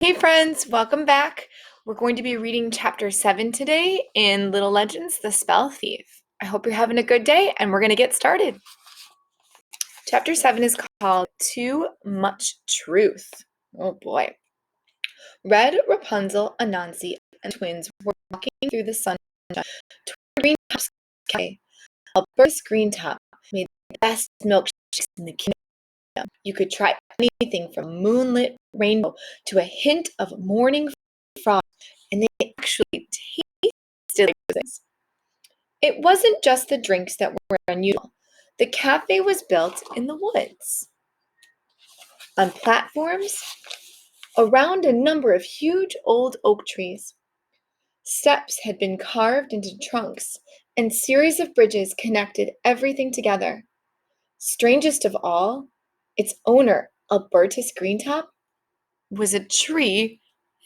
Hey friends, welcome back. We're going to be reading chapter 7 today in Little Legends, The Spell Thief. I hope you're having a good day and we're going to get started. Chapter 7 is called Too Much Truth. Oh boy. Red, Rapunzel, Anansi, and twins were walking through the sunshine toward Green Top's cafe. Alberta's Green Top made the best milkshakes in the kingdom. You could try anything from moonlit rainbow to a hint of morning frost, and they actually tasted like things. It wasn't just the drinks that were unusual. The cafe was built in the woods, on platforms, around a number of huge old oak trees. Steps had been carved into trunks, and series of bridges connected everything together. Strangest of all, its owner, Albertus Greentop, was a tree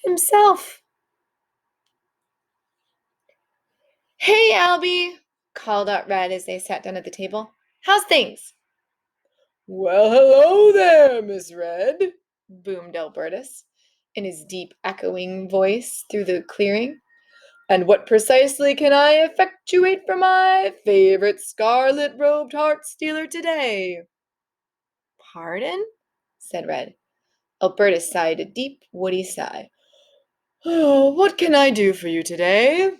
himself. "Hey, Albie," called out Red as they sat down at the table. "How's things?" "Well, hello there, Miss Red," boomed Albertus in his deep, echoing voice through the clearing. "And what precisely can I effectuate for my favorite scarlet-robed heart-stealer today?" "Pardon?" said Red. Albertus sighed a deep, woody sigh. "Oh, what can I do for you today?"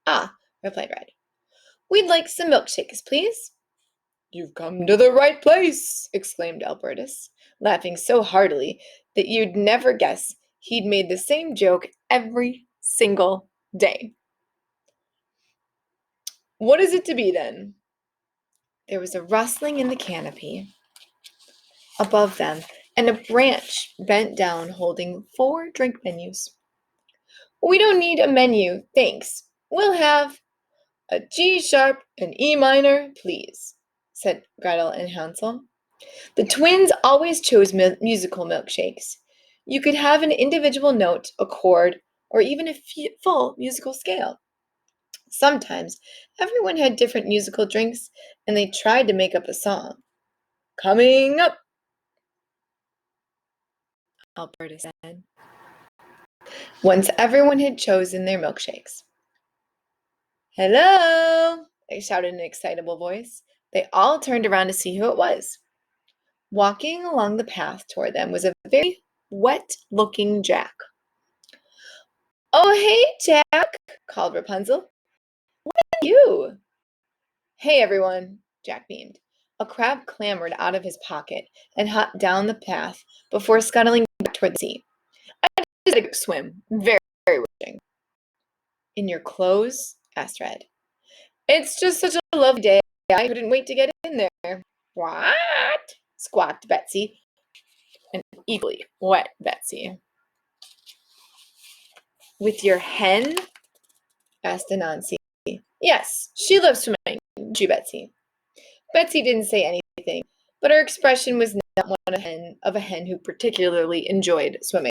"Ah," replied Red. "We'd like some milkshakes, please." "You've come to the right place," exclaimed Albertus, laughing so heartily that you'd never guess he'd made the same joke every single day. "What is it to be, then?" There was a rustling in the canopy above them, and a branch bent down holding 4 drink menus. "We don't need a menu, thanks. We'll have "A G sharp, an E minor, please," said Gretel and Hansel. The twins always chose musical milkshakes. You could have an individual note, a chord, or even a full musical scale. Sometimes everyone had different musical drinks, and they tried to make up a song. "Coming up," Alberta said, once everyone had chosen their milkshakes. "Hello!" they shouted in an excitable voice. They all turned around to see who it was. Walking along the path toward them was a very wet-looking Jack. "Oh, hey, Jack!" called Rapunzel. "What are you?" "Hey, everyone!" Jack beamed. A crab clambered out of his pocket and hopped down the path before scuttling back toward the sea. "I just had a swim. Very, very refreshing." "In your clothes?" asked Red. "It's just such a lovely day. I couldn't wait to get in there." "What?" squawked Betsy, an equally wet Betsy. "With your hen?" asked Anansi. "Yes, she loves swimming, don't you, Betsy?" Betsy didn't say anything, but her expression was not one of a hen who particularly enjoyed swimming.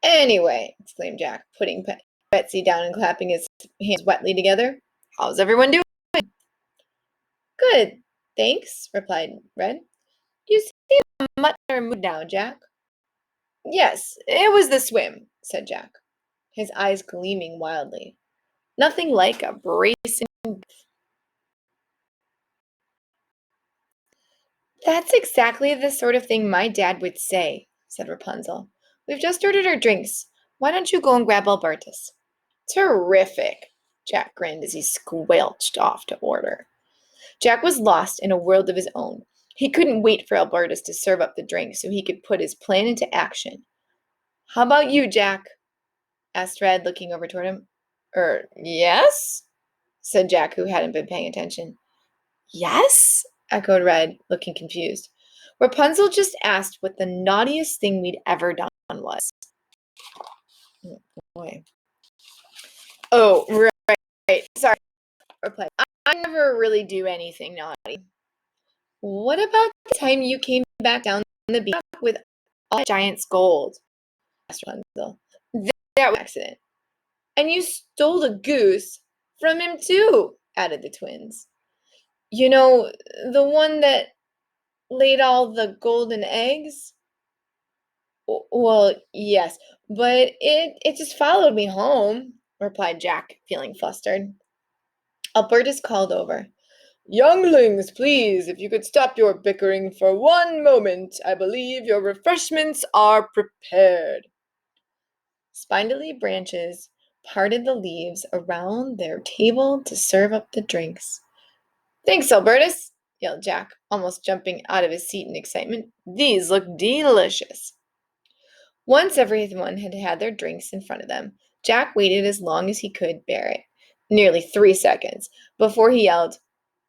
"Anyway," exclaimed Jack, putting Betsy down and clapping his hands wetly together, "how's everyone doing?" "Good, thanks," replied Red. "You seem in a much better mood now, Jack." "Yes, it was the swim," said Jack, his eyes gleaming wildly. "Nothing like a bracing." "That's exactly the sort of thing my dad would say," said Rapunzel. "We've just ordered our drinks. Why don't you go and grab Albertus?" "Terrific!" Jack grinned as he squelched off to order. Jack was lost in a world of his own. He couldn't wait for Albertus to serve up the drink so he could put his plan into action. "How about you, Jack?" asked Red, looking over toward him. Yes?" said Jack, who hadn't been paying attention. "Yes?" echoed Red, looking confused. "Rapunzel just asked what the naughtiest thing we'd ever done was." Oh, boy. "Oh, right. Sorry," replied. "I never really do anything naughty." "What about the time you came back down the beach with all that giant's gold?" asked Rapunzel. "That was an accident." "And you stole a goose from him too," added the twins. "You know, the one that laid all the golden eggs?" Well, yes, but it just followed me home," replied Jack, feeling flustered. Albertus called over. "Younglings, please, if you could stop your bickering for one moment, I believe your refreshments are prepared." Spindly branches parted the leaves around their table to serve up the drinks. "Thanks, Albertus," yelled Jack, almost jumping out of his seat in excitement. "These look delicious." Once everyone had had their drinks in front of them, Jack waited as long as he could bear it, nearly 3 seconds, before he yelled,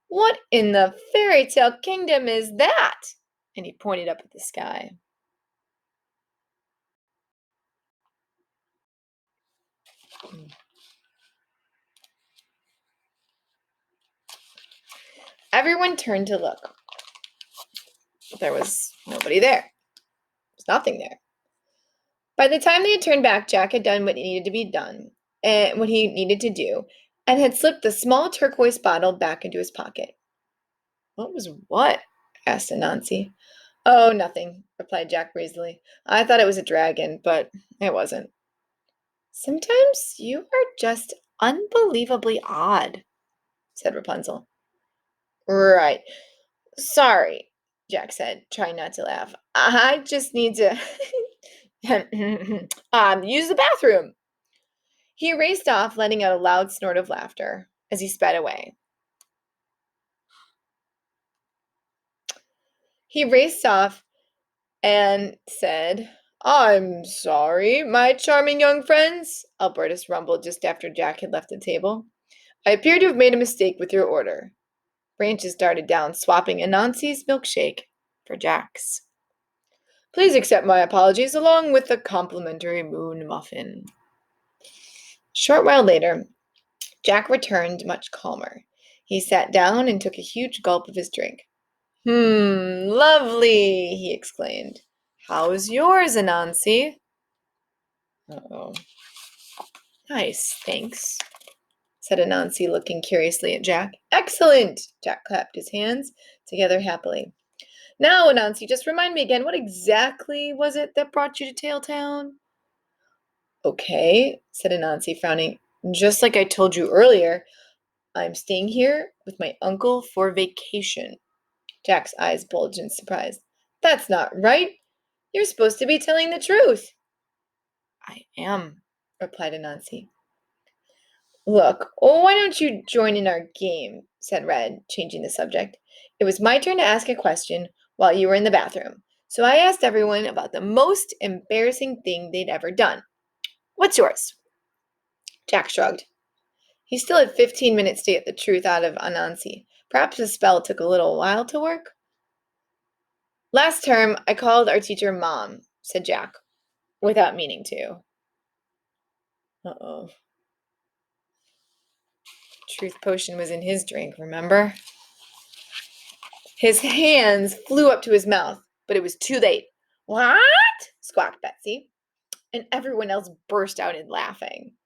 "What in the fairy tale kingdom is that?" And he pointed up at the sky. Everyone turned to look. There was nobody there. There was nothing there. By the time they had turned back, Jack had done what needed to be done, and what he needed to do, and had slipped the small turquoise bottle back into his pocket. "What was what?" asked Anansi. "Oh, nothing," replied Jack breezily. "I thought it was a dragon, but it wasn't." "Sometimes you are just unbelievably odd," said Rapunzel. "Right. Sorry," Jack said, trying not to laugh. "I just need to use the bathroom." He raced off, letting out a loud snort of laughter as he sped away. He raced off and said, "I'm sorry, my charming young friends," Albertus rumbled just after Jack had left the table. "I appear to have made a mistake with your order." Branches darted down, swapping Anansi's milkshake for Jack's. "Please accept my apologies along with the complimentary moon muffin." A short while later, Jack returned much calmer. He sat down and took a huge gulp of his drink. Lovely," he exclaimed. "How's yours, Anansi?" "Oh, nice, thanks," said Anansi, looking curiously at Jack. "Excellent!" Jack clapped his hands together happily. "Now, Anansi, just remind me again, what exactly was it that brought you to Tailtown?" "Okay," said Anansi, frowning. "Just like I told you earlier, I'm staying here with my uncle for vacation." Jack's eyes bulged in surprise. "That's not right. You're supposed to be telling the truth." "I am," replied Anansi. "Look, why don't you join in our game?" said Red, changing the subject. "It was my turn to ask a question while you were in the bathroom, so I asked everyone about the most embarrassing thing they'd ever done. What's yours?" Jack shrugged. He still had 15 minutes to get the truth out of Anansi. Perhaps the spell took a little while to work. "Last term, I called our teacher Mom," said Jack, without meaning to. Uh-oh. Truth potion was in his drink, remember? His hands flew up to his mouth, but it was too late. "What?" squawked Betsy, and everyone else burst out in laughing.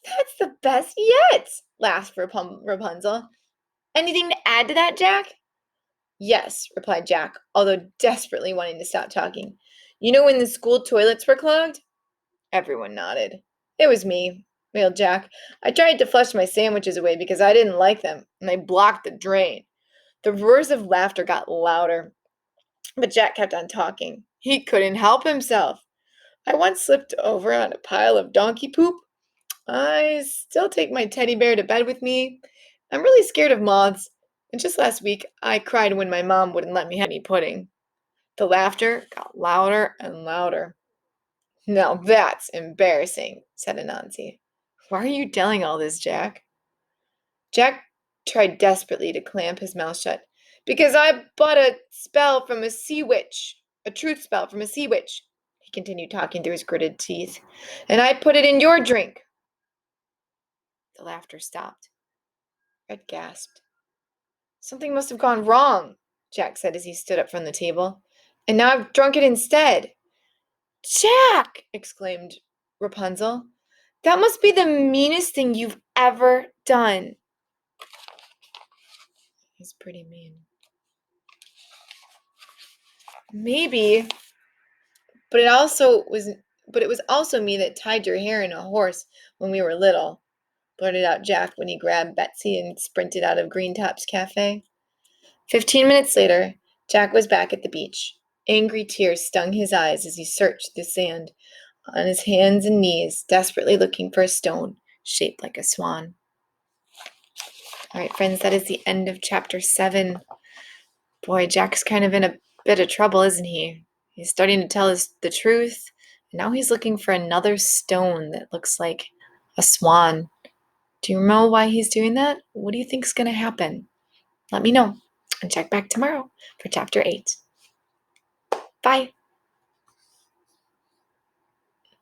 "That's the best yet," laughed Rapunzel. "Anything to add to that, Jack?" "Yes," replied Jack, although desperately wanting to stop talking. "You know when the school toilets were clogged?" Everyone nodded. "It was me," wailed Jack. "I tried to flush my sandwiches away because I didn't like them, and I blocked the drain." The roars of laughter got louder, but Jack kept on talking. He couldn't help himself. "I once slipped over on a pile of donkey poop. I still take my teddy bear to bed with me. I'm really scared of moths. And just last week, I cried when my mom wouldn't let me have any pudding." The laughter got louder and louder. "Now that's embarrassing," said Anansi. "Why are you telling all this, Jack?" Jack tried desperately to clamp his mouth shut. "Because I bought a spell from a sea witch, a truth spell from a sea witch," he continued, talking through his gritted teeth, "and I put it in your drink." The laughter stopped. Red gasped. "Something must have gone wrong," Jack said as he stood up from the table. "And now I've drunk it instead." "Jack!" exclaimed Rapunzel. "That must be the meanest thing you've ever done." He's pretty mean. Maybe But it was also me that tied your hair in a horse when we were little, blurted out Jack when he grabbed Betsy and sprinted out of Greentop's cafe. 15 minutes later, Jack was back at the beach. Angry tears stung his eyes as he searched the sand on his hands and knees, desperately looking for a stone shaped like a swan. All right, friends, that is the end of chapter 7. Boy, Jack's kind of in a bit of trouble, isn't he? He's starting to tell us the truth, and now he's looking for another stone that looks like a swan. Do you know why he's doing that? What do you think's going to happen? Let me know, and check back tomorrow for chapter 8. Bye.